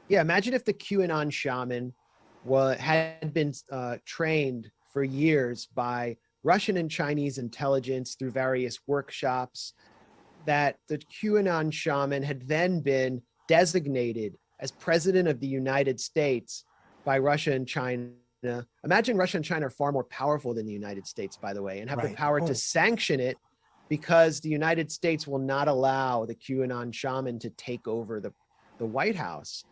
Yeah, imagine if the QAnon shaman had been trained for years by Russian and Chinese intelligence through various workshops, that the QAnon shaman had then been designated as president of the United States by Russia and China. Imagine Russia and China are far more powerful than the United States, by the way, and have the Right. power to Oh, sanction it because the United States will not allow the QAnon shaman to take over the White House.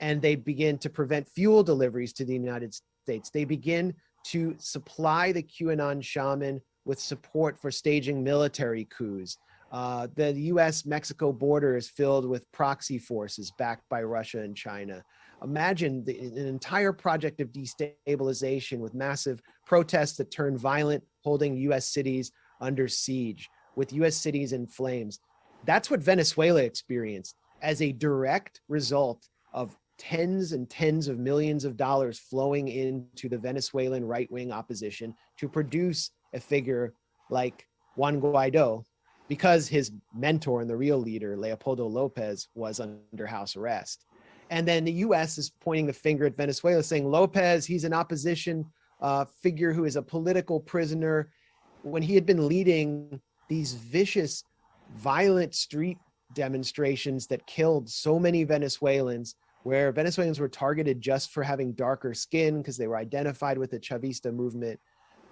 And they begin to prevent fuel deliveries to the United States. They begin to supply the QAnon shaman with support for staging military coups. The US-Mexico border is filled with proxy forces backed by Russia and China. Imagine an entire project of destabilization with massive protests that turn violent, holding US cities under siege, with US cities in flames. That's what Venezuela experienced as a direct result of tens and tens of millions of dollars flowing into the Venezuelan right-wing opposition to produce a figure like Juan Guaido, because his mentor and the real leader, Leopoldo Lopez, was under house arrest. And then the US is pointing the finger at Venezuela, saying, Lopez, he's an opposition figure who is a political prisoner, when he had been leading these vicious, violent street demonstrations that killed so many Venezuelans, where Venezuelans were targeted just for having darker skin because they were identified with the Chavista movement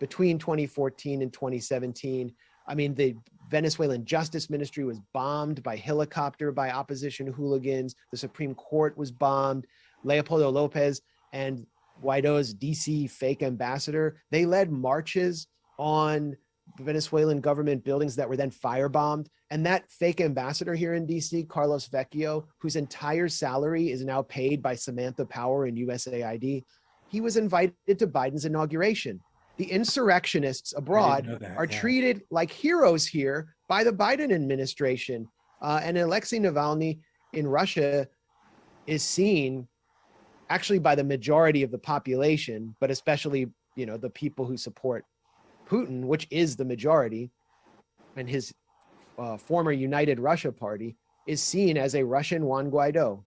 between 2014 and 2017. I mean, the Venezuelan Justice Ministry was bombed by helicopter by opposition hooligans. The Supreme Court was bombed. Leopoldo Lopez and Guaido's DC fake ambassador, they led marches on Venezuelan government buildings that were then firebombed. And that fake ambassador here in DC, Carlos Vecchio, whose entire salary is now paid by Samantha Power and USAID, he was invited to Biden's inauguration. The insurrectionists abroad are treated like heroes here by the Biden administration. And Alexei Navalny in Russia is seen actually by the majority of the population, but especially, the people who support Putin, which is the majority, and his former United Russia Party, is seen as a Russian Juan Guaido.